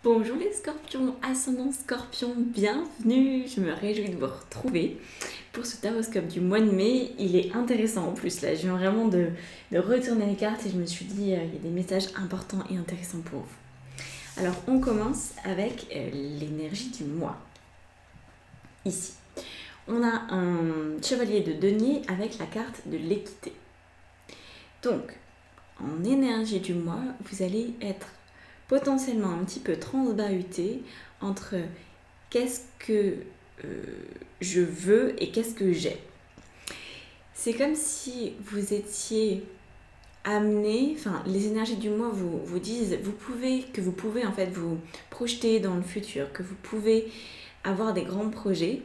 Bonjour les scorpions, ascendant scorpion, bienvenue. Je me réjouis de vous retrouver pour ce taroscope du mois de mai. Il est intéressant en plus là, je viens vraiment de retourner les cartes et je me suis dit il y a des messages importants et intéressants pour vous. Alors on commence avec l'énergie du mois. Ici, on a un chevalier de denier avec la carte de l'équité. Donc, en énergie du mois, vous allez être potentiellement un petit peu transbahuté entre qu'est-ce que je veux et qu'est-ce que j'ai. C'est comme si vous étiez amené, enfin les énergies du mois vous disent que vous pouvez en fait vous projeter dans le futur, que vous pouvez avoir des grands projets,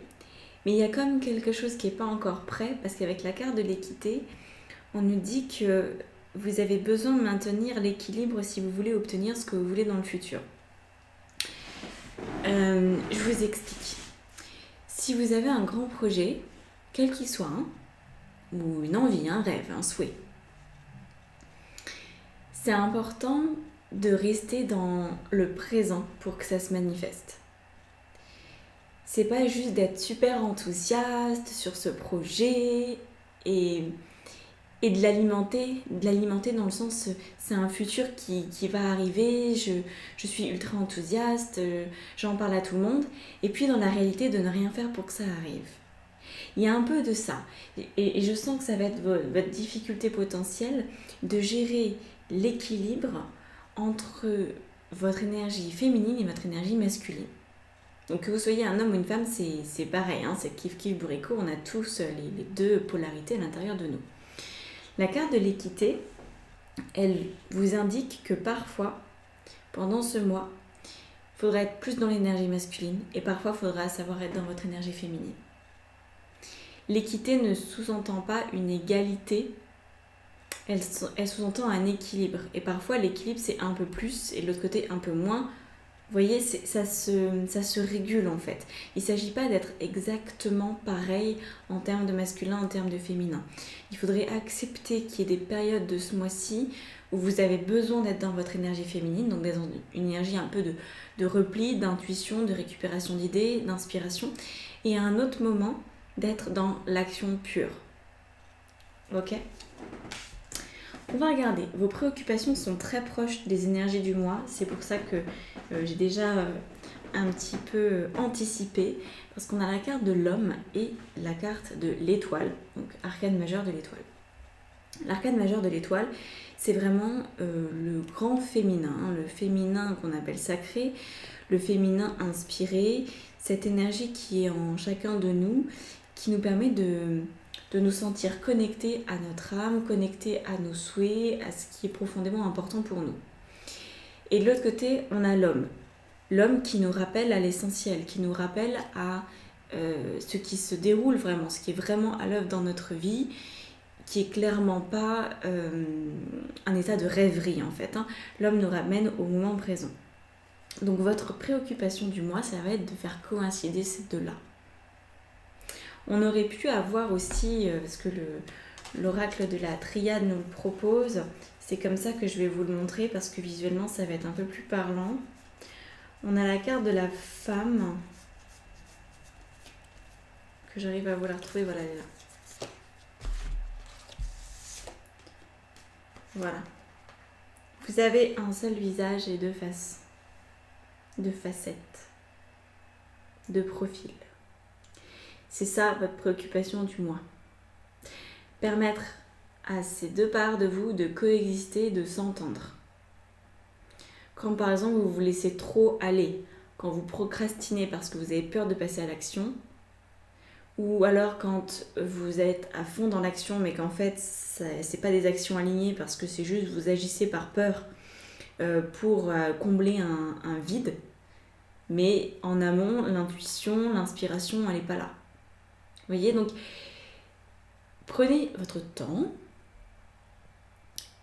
mais il y a comme quelque chose qui n'est pas encore prêt parce qu'avec la carte de l'équité, on nous dit que vous avez besoin de maintenir l'équilibre si vous voulez obtenir ce que vous voulez dans le futur. Je vous explique. Si vous avez un grand projet, quel qu'il soit, ou une envie, un rêve, un souhait, c'est important de rester dans le présent pour que ça se manifeste. C'est pas juste d'être super enthousiaste sur ce projet et de l'alimenter dans le sens, c'est un futur qui va arriver, je suis ultra enthousiaste, j'en parle à tout le monde, et puis dans la réalité de ne rien faire pour que ça arrive. Il y a un peu de ça, et je sens que ça va être votre difficulté potentielle de gérer l'équilibre entre votre énergie féminine et votre énergie masculine. Donc que vous soyez un homme ou une femme, c'est pareil, c'est kiff-kiff bourrico, on a tous les deux polarités à l'intérieur de nous. La carte de l'équité, elle vous indique que parfois, pendant ce mois, il faudra être plus dans l'énergie masculine et parfois il faudra savoir être dans votre énergie féminine. L'équité ne sous-entend pas une égalité, elle sous-entend un équilibre. Et parfois l'équilibre c'est un peu plus et de l'autre côté un peu moins. Vous voyez, ça se régule en fait. Il ne s'agit pas d'être exactement pareil en termes de masculin, en termes de féminin. Il faudrait accepter qu'il y ait des périodes de ce mois-ci où vous avez besoin d'être dans votre énergie féminine, donc d'être dans une énergie un peu de repli, d'intuition, de récupération d'idées, d'inspiration, et à un autre moment d'être dans l'action pure. Ok ? On va regarder, vos préoccupations sont très proches des énergies du mois, c'est pour ça que j'ai déjà un petit peu anticipé, parce qu'on a la carte de l'homme et la carte de l'étoile, donc arcane majeur de l'étoile. L'arcane majeur de l'étoile, c'est vraiment le grand féminin, le féminin qu'on appelle sacré, le féminin inspiré, cette énergie qui est en chacun de nous, qui nous permet de nous sentir connectés à notre âme, connectés à nos souhaits, à ce qui est profondément important pour nous. Et de l'autre côté, on a l'homme. L'homme qui nous rappelle à l'essentiel, qui nous rappelle à ce qui se déroule vraiment, ce qui est vraiment à l'œuvre dans notre vie, qui est clairement pas un état de rêverie en fait. L'homme nous ramène au moment présent. Donc votre préoccupation du mois, ça va être de faire coïncider ces deux-là. On aurait pu avoir aussi, parce que l'oracle de la triade nous le propose, c'est comme ça que je vais vous le montrer parce que visuellement ça va être un peu plus parlant. On a la carte de la femme, que j'arrive à vous la retrouver, voilà, elle est là. Voilà. Vous avez un seul visage et deux faces, deux facettes, deux profils. C'est ça votre préoccupation du mois. Permettre à ces deux parts de vous de coexister, de s'entendre. Quand par exemple vous vous laissez trop aller, quand vous procrastinez parce que vous avez peur de passer à l'action, ou alors quand vous êtes à fond dans l'action mais qu'en fait c'est pas des actions alignées parce que c'est juste vous agissez par peur pour combler un vide, mais en amont l'intuition, l'inspiration elle n'est pas là. Vous voyez, donc prenez votre temps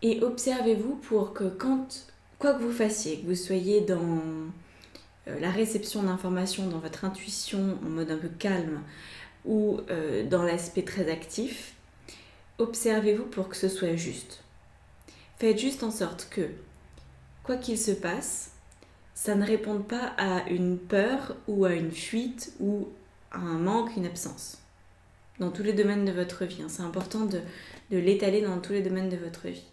et observez-vous pour que quoi que vous fassiez, que vous soyez dans la réception d'informations, dans votre intuition en mode un peu calme ou dans l'aspect très actif, observez-vous pour que ce soit juste. Faites juste en sorte que, quoi qu'il se passe, ça ne réponde pas à une peur ou à une fuite ou à un manque, une absence. Dans tous les domaines de votre vie. C'est important de l'étaler dans tous les domaines de votre vie.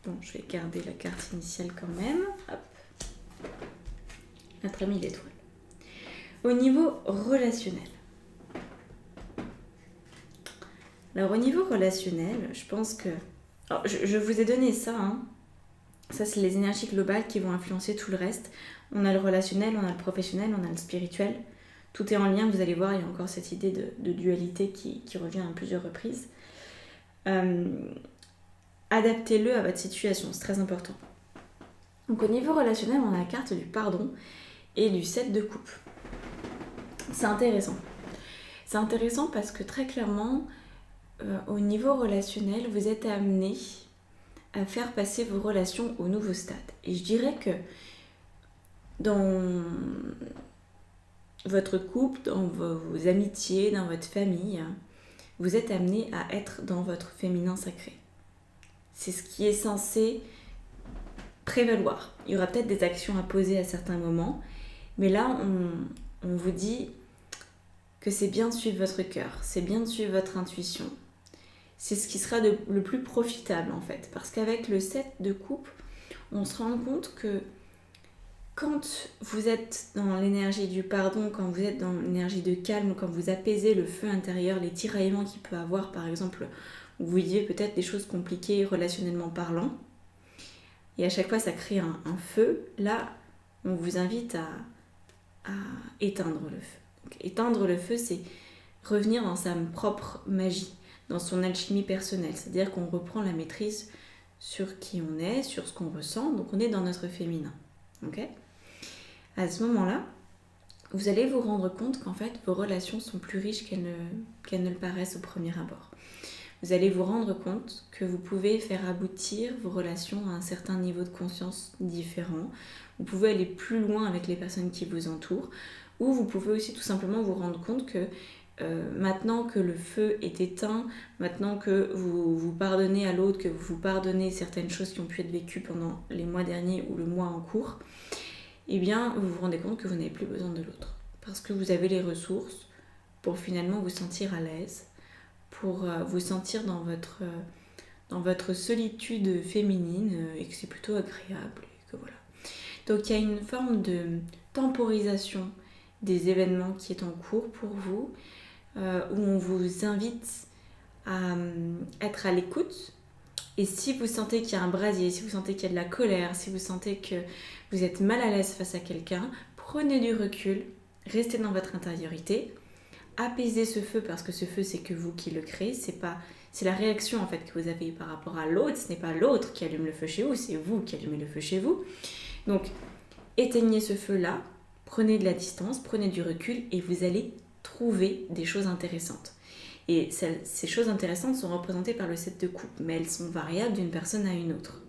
Bon, je vais garder la carte initiale quand même. Hop. Notre ami l'étoile. Au niveau relationnel. Alors au niveau relationnel, je pense que... Alors, je vous ai donné ça, hein. Ça, c'est les énergies globales qui vont influencer tout le reste. On a le relationnel, on a le professionnel, on a le spirituel. Tout est en lien, vous allez voir, il y a encore cette idée de dualité qui revient à plusieurs reprises. Adaptez-le à votre situation, c'est très important. Donc au niveau relationnel, on a la carte du pardon et du 7 de coupe. C'est intéressant. C'est intéressant parce que très clairement, au niveau relationnel, vous êtes amené à faire passer vos relations au nouveau stade. Et je dirais que dans votre couple, dans vos amitiés, dans votre famille, vous êtes amené à être dans votre féminin sacré. C'est ce qui est censé prévaloir. Il y aura peut-être des actions à poser à certains moments, mais là, on vous dit que c'est bien de suivre votre cœur, c'est bien de suivre votre intuition. C'est ce qui sera le plus profitable en fait, parce qu'avec le 7 de coupe, on se rend compte que quand vous êtes dans l'énergie du pardon, quand vous êtes dans l'énergie de calme, quand vous apaisez le feu intérieur, les tiraillements qu'il peut avoir, par exemple, vous vivez peut-être des choses compliquées relationnellement parlant, et à chaque fois ça crée un feu, là on vous invite à éteindre le feu. Donc, éteindre le feu, c'est revenir dans sa propre magie, dans son alchimie personnelle, c'est-à-dire qu'on reprend la maîtrise sur qui on est, sur ce qu'on ressent, donc on est dans notre féminin. Okay ? À ce moment-là, vous allez vous rendre compte qu'en fait, vos relations sont plus riches qu'elles ne le paraissent au premier abord. Vous allez vous rendre compte que vous pouvez faire aboutir vos relations à un certain niveau de conscience différent. Vous pouvez aller plus loin avec les personnes qui vous entourent, ou vous pouvez aussi tout simplement vous rendre compte que maintenant que le feu est éteint, maintenant que vous pardonnez à l'autre, que vous pardonnez certaines choses qui ont pu être vécues pendant les mois derniers ou le mois en cours, eh bien vous vous rendez compte que vous n'avez plus besoin de l'autre. Parce que vous avez les ressources pour finalement vous sentir à l'aise, pour vous sentir dans votre solitude féminine et que c'est plutôt agréable. Et que voilà. Donc il y a une forme de temporisation des événements qui est en cours pour vous, où on vous invite à être à l'écoute. Et si vous sentez qu'il y a un brasier, si vous sentez qu'il y a de la colère, si vous sentez que vous êtes mal à l'aise face à quelqu'un, prenez du recul, restez dans votre intériorité, apaisez ce feu parce que ce feu c'est que vous qui le créez, c'est la réaction en fait que vous avez par rapport à l'autre, ce n'est pas l'autre qui allume le feu chez vous, c'est vous qui allumez le feu chez vous. Donc éteignez ce feu là, prenez de la distance, prenez du recul et vous allez trouver des choses intéressantes. Et ces choses intéressantes sont représentées par le 7 de coupe, mais elles sont variables d'une personne à une autre.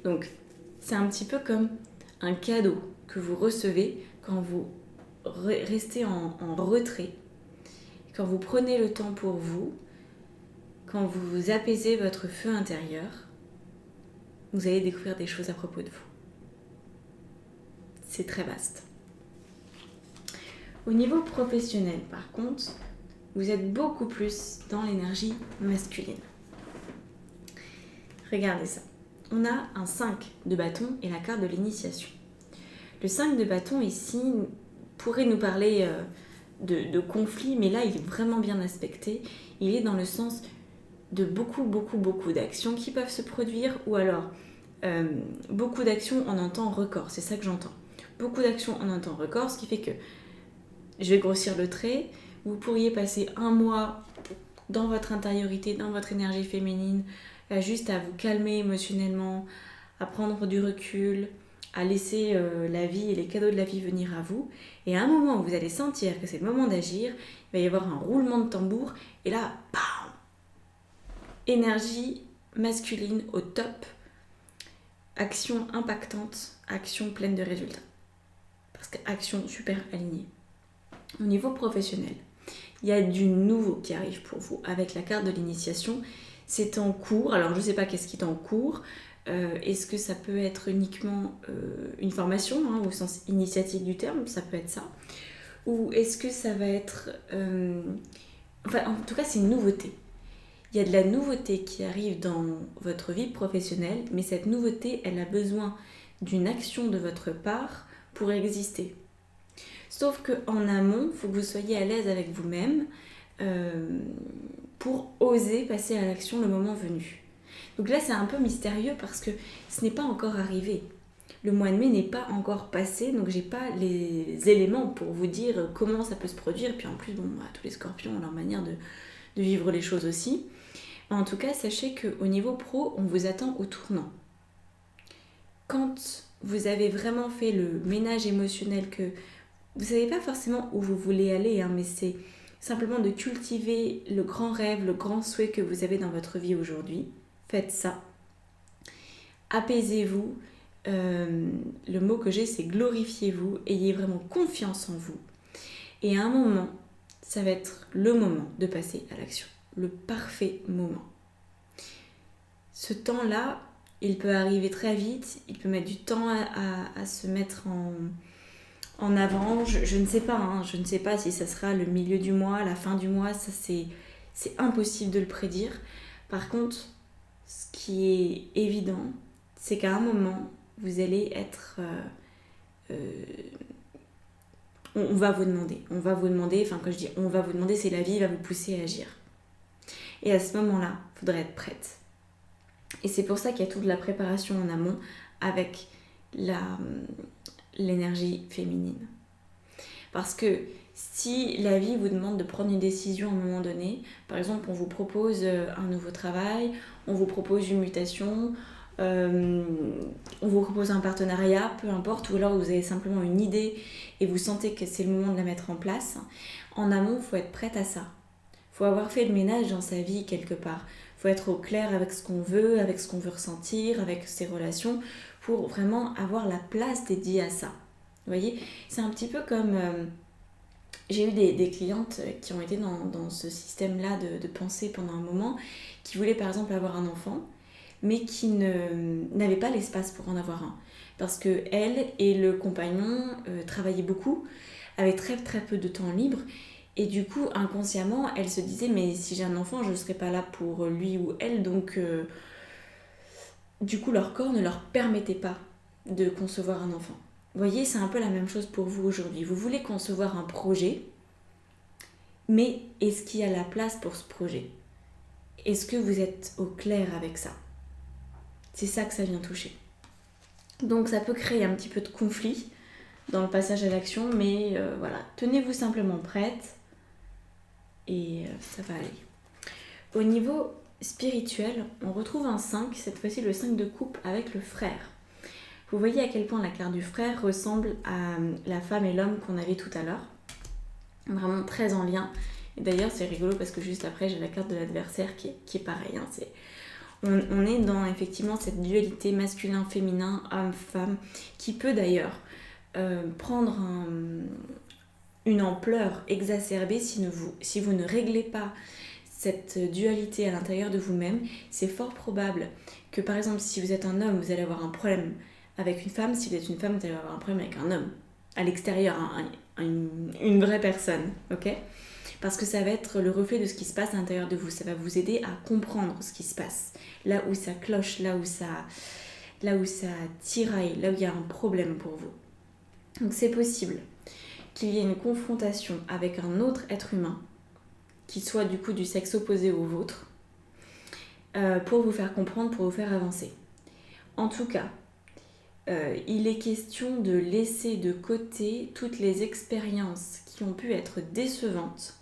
Donc, c'est un petit peu comme un cadeau que vous recevez quand vous restez en retrait, quand vous prenez le temps pour vous, quand vous apaisez votre feu intérieur, vous allez découvrir des choses à propos de vous. C'est très vaste. Au niveau professionnel, par contre, vous êtes beaucoup plus dans l'énergie masculine. Regardez ça. On a un 5 de bâton et la carte de l'initiation. Le 5 de bâton ici pourrait nous parler de conflit, mais là il est vraiment bien aspecté. Il est dans le sens de beaucoup d'actions qui peuvent se produire, ou alors beaucoup d'actions en un temps record, c'est ça que j'entends. Beaucoup d'actions en un temps record, ce qui fait que, je vais grossir le trait, vous pourriez passer un mois dans votre intériorité, dans votre énergie féminine, juste à vous calmer émotionnellement, à prendre du recul, à laisser la vie et les cadeaux de la vie venir à vous. Et à un moment où vous allez sentir que c'est le moment d'agir, il va y avoir un roulement de tambour, et là, bam, énergie masculine au top, action impactante, action pleine de résultats. Parce qu'action super alignée. Au niveau professionnel, il y a du nouveau qui arrive pour vous avec la carte de l'initiation. C'est en cours, alors je ne sais pas qu'est-ce qui est en cours, Est-ce que ça peut être uniquement une formation, hein, au sens initiatique du terme, ça peut être ça. Ou est-ce que ça va être... Enfin, en tout cas, c'est une nouveauté. Il y a de la nouveauté qui arrive dans votre vie professionnelle, mais cette nouveauté, elle a besoin d'une action de votre part pour exister. Sauf qu'en amont, il faut que vous soyez à l'aise avec vous-même pour oser passer à l'action le moment venu. Donc là, c'est un peu mystérieux parce que ce n'est pas encore arrivé. Le mois de mai n'est pas encore passé, donc j'ai pas les éléments pour vous dire comment ça peut se produire. Puis en plus, tous les scorpions ont leur manière de vivre les choses aussi. En tout cas, sachez qu'au niveau pro, on vous attend au tournant. Quand vous avez vraiment fait le ménage émotionnel, que vous ne savez pas forcément où vous voulez aller, hein, mais c'est simplement de cultiver le grand rêve, le grand souhait que vous avez dans votre vie aujourd'hui. Faites ça. Apaisez-vous. Le mot que j'ai, c'est glorifiez-vous. Ayez vraiment confiance en vous. Et à un moment, ça va être le moment de passer à l'action. Le parfait moment. Ce temps-là, il peut arriver très vite. Il peut mettre du temps à se mettre en avant. Je ne sais pas. Hein, je ne sais pas si ça sera le milieu du mois, la fin du mois. Ça, c'est impossible de le prédire. Par contre, ce qui est évident, c'est qu'à un moment, vous allez être... on va vous demander, enfin quand je dis on va vous demander, c'est la vie va vous pousser à agir. Et à ce moment-là, il faudra être prête. Et c'est pour ça qu'il y a toute la préparation en amont avec l'énergie féminine. Parce que si la vie vous demande de prendre une décision à un moment donné, par exemple on vous propose un nouveau travail, on vous propose une mutation, on vous propose un partenariat, peu importe, ou alors vous avez simplement une idée et vous sentez que c'est le moment de la mettre en place, en amont, il faut être prête à ça. Il faut avoir fait le ménage dans sa vie quelque part. Il faut être au clair avec ce qu'on veut ressentir, avec ses relations, pour vraiment avoir la place dédiée à ça. Vous voyez, c'est un petit peu comme... j'ai eu des clientes qui ont été dans ce système-là de pensée pendant un moment, qui voulaient par exemple avoir un enfant, mais qui n'avaient pas l'espace pour en avoir un. Parce qu'elle et le compagnon travaillaient beaucoup, avaient très très peu de temps libre, et du coup, inconsciemment, elle se disait, mais si j'ai un enfant, je ne serai pas là pour lui ou elle, donc du coup, leur corps ne leur permettait pas de concevoir un enfant. Vous voyez, c'est un peu la même chose pour vous aujourd'hui. Vous voulez concevoir un projet, mais est-ce qu'il y a la place pour ce projet ? Est-ce que vous êtes au clair avec ça ? C'est ça que ça vient toucher. Donc ça peut créer un petit peu de conflit dans le passage à l'action, mais voilà, tenez-vous simplement prête et ça va aller. Au niveau spirituel, on retrouve un 5, cette fois-ci le 5 de coupe avec le frère. Vous voyez à quel point la carte du frère ressemble à la femme et l'homme qu'on avait tout à l'heure. Vraiment très en lien. Et d'ailleurs, c'est rigolo parce que juste après, j'ai la carte de l'adversaire qui est pareil. Hein. On est dans effectivement cette dualité masculin-féminin, homme-femme, qui peut d'ailleurs prendre une ampleur exacerbée si vous ne réglez pas cette dualité à l'intérieur de vous-même. C'est fort probable que par exemple, si vous êtes un homme, vous allez avoir un problème avec une femme. Si vous êtes une femme, vous allez avoir un problème avec un homme à l'extérieur, une vraie personne, ok ? Parce que ça va être le reflet de ce qui se passe à l'intérieur de vous. Ça va vous aider à comprendre ce qui se passe. Là où ça cloche, là où ça tiraille, là où il y a un problème pour vous. Donc c'est possible qu'il y ait une confrontation avec un autre être humain, qui soit du coup du sexe opposé au vôtre, pour vous faire comprendre, pour vous faire avancer. En tout cas, il est question de laisser de côté toutes les expériences qui ont pu être décevantes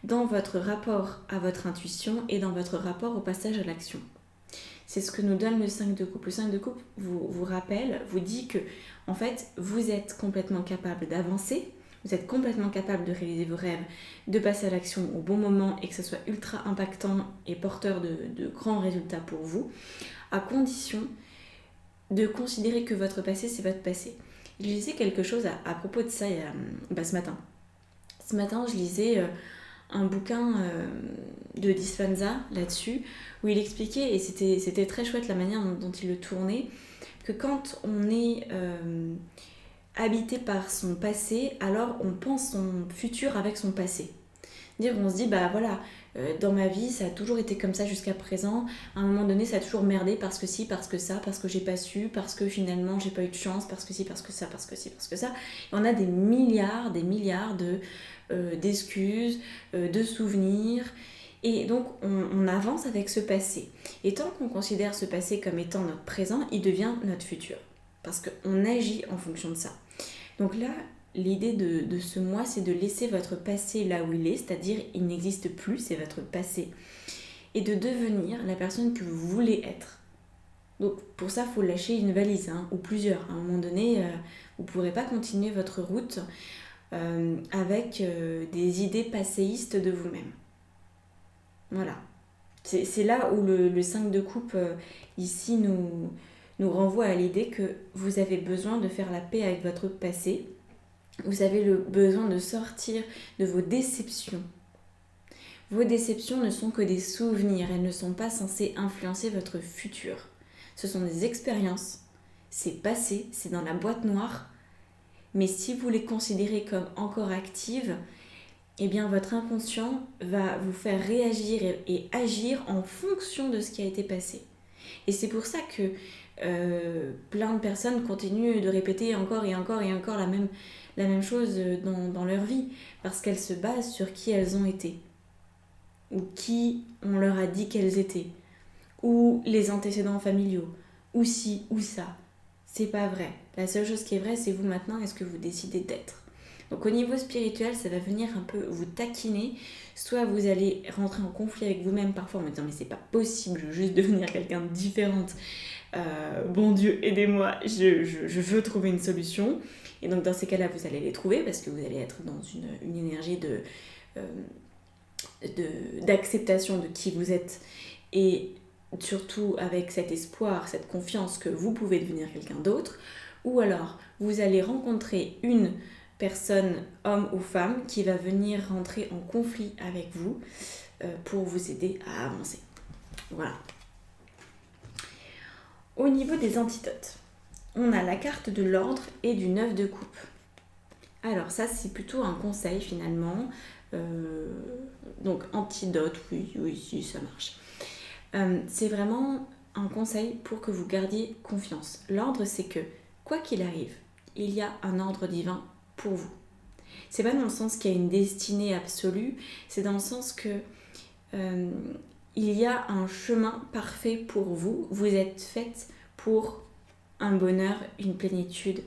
dans votre rapport à votre intuition et dans votre rapport au passage à l'action. C'est ce que nous donne le 5 de coupe. Le 5 de coupe vous rappelle, vous dit que en fait, vous êtes complètement capable d'avancer, vous êtes complètement capable de réaliser vos rêves, de passer à l'action au bon moment et que ce soit ultra impactant et porteur de grands résultats pour vous, à condition de considérer que votre passé, c'est votre passé. Je lisais quelque chose à propos de ça ce matin. Ce matin, je lisais un bouquin de Dispenza là-dessus, où il expliquait, et c'était très chouette la manière dont il le tournait, que quand on est habité par son passé, alors on pense son futur avec son passé. Dire on se dit bah voilà, dans ma vie ça a toujours été comme ça jusqu'à présent, à un moment donné ça a toujours merdé parce que si, parce que ça, parce que j'ai pas su, parce que finalement j'ai pas eu de chance, parce que si, parce que ça, parce que si, parce que ça. Et on a des milliards d'excuses, de souvenirs, et donc on avance avec ce passé. Et tant qu'on considère ce passé comme étant notre présent, il devient notre futur, parce qu'on agit en fonction de ça. Donc là, l'idée de ce mois, c'est de laisser votre passé là où il est, c'est-à-dire il n'existe plus, c'est votre passé, et de devenir la personne que vous voulez être. Donc pour ça, il faut lâcher une valise, ou plusieurs. À un moment donné, vous ne pourrez pas continuer votre route avec des idées passéistes de vous-même. Voilà. C'est là où le 5 de coupe, ici, nous renvoie à l'idée que vous avez besoin de faire la paix avec votre passé. Vous avez le besoin de sortir de vos déceptions. Vos déceptions ne sont que des souvenirs, elles ne sont pas censées influencer votre futur. Ce sont des expériences, c'est passé, c'est dans la boîte noire, mais si vous les considérez comme encore actives, eh bien votre inconscient va vous faire réagir et agir en fonction de ce qui a été passé. Et c'est pour ça que plein de personnes continuent de répéter encore et encore et encore la même chose dans leur vie, parce qu'elles se basent sur qui elles ont été, ou qui on leur a dit qu'elles étaient, ou les antécédents familiaux, ou ci, ou ça. C'est pas vrai. La seule chose qui est vraie, c'est vous maintenant, est-ce que vous décidez d'être. Donc au niveau spirituel, ça va venir un peu vous taquiner. Soit vous allez rentrer en conflit avec vous-même parfois en me disant mais c'est pas possible, je veux juste devenir quelqu'un de différente. Bon Dieu, aidez-moi, je veux trouver une solution. Et donc dans ces cas-là, vous allez les trouver parce que vous allez être dans une énergie d'acceptation de qui vous êtes, et surtout avec cet espoir, cette confiance que vous pouvez devenir quelqu'un d'autre. Ou alors, vous allez rencontrer une personne, homme ou femme, qui va venir rentrer en conflit avec vous pour vous aider à avancer. Voilà. Au niveau des antidotes, on a la carte de l'ordre et du 9 de coupe. Alors ça, c'est plutôt un conseil finalement. Donc antidote, oui, ça marche. C'est vraiment un conseil pour que vous gardiez confiance. L'ordre, c'est que, quoi qu'il arrive, il y a un ordre divin pour vous. C'est pas dans le sens qu'il y a une destinée absolue, c'est dans le sens que il y a un chemin parfait pour vous. Vous êtes faite pour un bonheur, une plénitude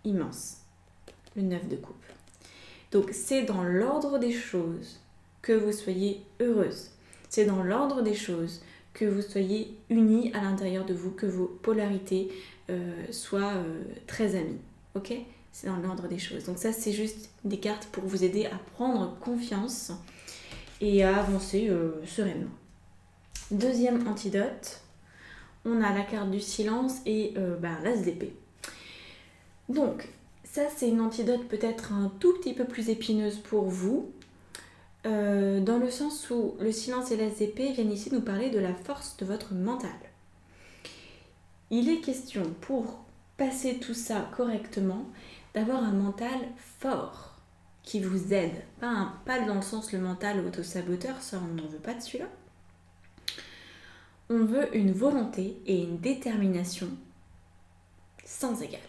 immense. Le 9 de coupe. Donc c'est dans l'ordre des choses que vous soyez heureuse. C'est dans l'ordre des choses que vous soyez unis à l'intérieur de vous, que vos polarités soient très amies. Ok ? C'est dans l'ordre des choses. Donc ça, c'est juste des cartes pour vous aider à prendre confiance et à avancer sereinement. Deuxième antidote, on a la carte du silence et l'as d'épée. Donc, ça, c'est une antidote peut-être un tout petit peu plus épineuse pour vous, dans le sens où le silence et l'as d'épée viennent ici nous parler de la force de votre mental. Il est question, pour passer tout ça correctement, d'avoir un mental fort qui vous aide. Pas dans le sens le mental auto-saboteur, ça on n'en veut pas de celui-là. On veut une volonté et une détermination sans égal.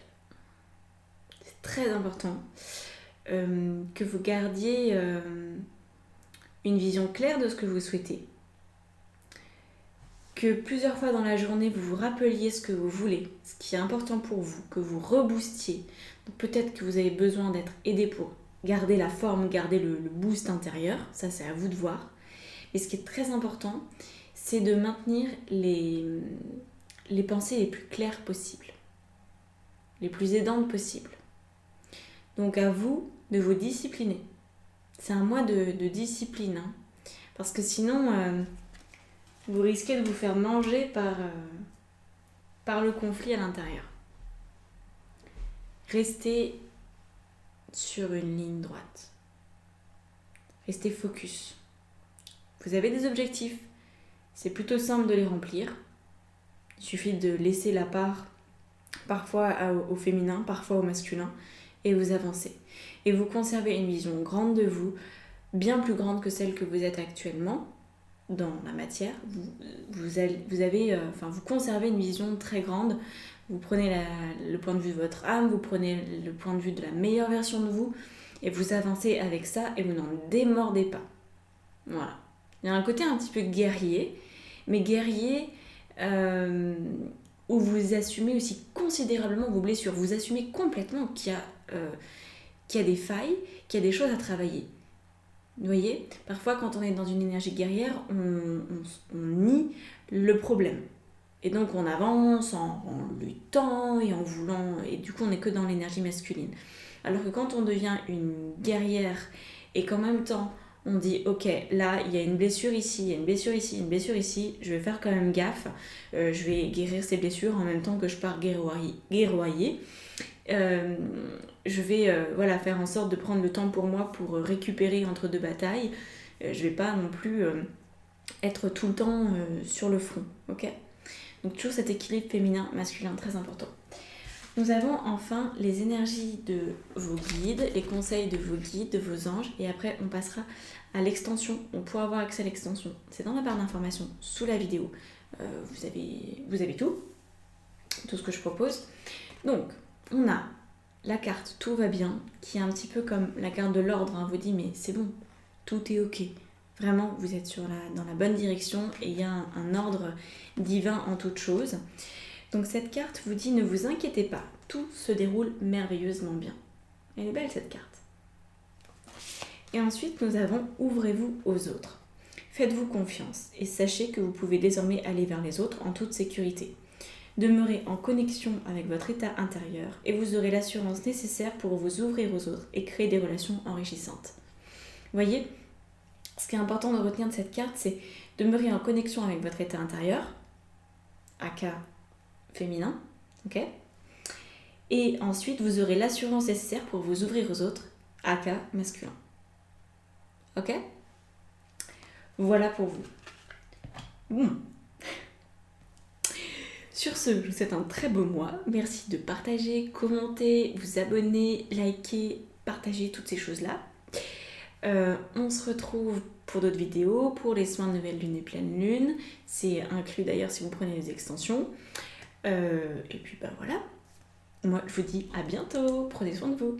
C'est très important que vous gardiez une vision claire de ce que vous souhaitez. Que plusieurs fois dans la journée, vous vous rappeliez ce que vous voulez, ce qui est important pour vous, que vous reboostiez. Donc peut-être que vous avez besoin d'être aidé pour garder la forme, garder le boost intérieur. Ça, c'est à vous de voir. Et ce qui est très important, c'est de maintenir les pensées les plus claires possibles, les plus aidantes possibles. Donc à vous de vous discipliner. C'est un mois de discipline, parce que sinon vous risquez de vous faire manger par le conflit à l'intérieur. Restez sur une ligne droite. Restez focus. Vous avez des objectifs, c'est plutôt simple de les remplir. Il suffit de laisser la part parfois au féminin, parfois au masculin, et vous avancez. Et vous conservez une vision grande de vous, bien plus grande que celle que vous êtes actuellement dans la matière. Vous conservez une vision très grande. Vous prenez le point de vue de votre âme, vous prenez le point de vue de la meilleure version de vous, et vous avancez avec ça, et vous n'en démordez pas. Voilà. Il y a un côté un petit peu guerrier, mais guerrier où vous assumez aussi considérablement vos blessures. Vous assumez complètement qu'il y a des failles, qu'il y a des choses à travailler. Vous voyez, parfois quand on est dans une énergie guerrière, on nie le problème. Et donc on avance en luttant et en voulant, et du coup on n'est que dans l'énergie masculine. Alors que quand on devient une guerrière et qu'en même temps on dit ok, là il y a une blessure ici, il y a une blessure ici, il y a une blessure ici, je vais faire quand même gaffe, je vais guérir ces blessures en même temps que je pars guerroyer. Je vais faire en sorte de prendre le temps pour moi pour récupérer entre deux batailles. Je vais pas non plus être tout le temps sur le front, ok ? Donc toujours cet équilibre féminin-masculin très important. Nous avons enfin les énergies de vos guides, les conseils de vos guides, de vos anges, et après on passera à l'extension. On pourra avoir accès à l'extension. C'est dans la barre d'informations sous la vidéo. Vous avez tout ce que je propose. Donc on a la carte Tout va bien, qui est un petit peu comme la carte de l'ordre, hein, vous dit mais c'est bon, tout est ok. Vraiment, vous êtes dans la bonne direction et il y a un ordre divin en toute chose. Donc cette carte vous dit ne vous inquiétez pas, tout se déroule merveilleusement bien. Elle est belle cette carte. Et ensuite nous avons ouvrez-vous aux autres. Faites-vous confiance et sachez que vous pouvez désormais aller vers les autres en toute sécurité. Demeurez en connexion avec votre état intérieur et vous aurez l'assurance nécessaire pour vous ouvrir aux autres et créer des relations enrichissantes. Vous voyez, ce qui est important de retenir de cette carte, c'est demeurer en connexion avec votre état intérieur, aka féminin, ok ? Et ensuite, vous aurez l'assurance nécessaire pour vous ouvrir aux autres, aka masculin. Ok ? Voilà pour vous. Bon. Sur ce, je vous souhaite un très beau mois. Merci de partager, commenter, vous abonner, liker, partager toutes ces choses-là. On se retrouve pour d'autres vidéos, pour les soins de nouvelle lune et pleine lune. C'est inclus d'ailleurs si vous prenez les extensions. Et puis voilà. Moi, je vous dis à bientôt. Prenez soin de vous.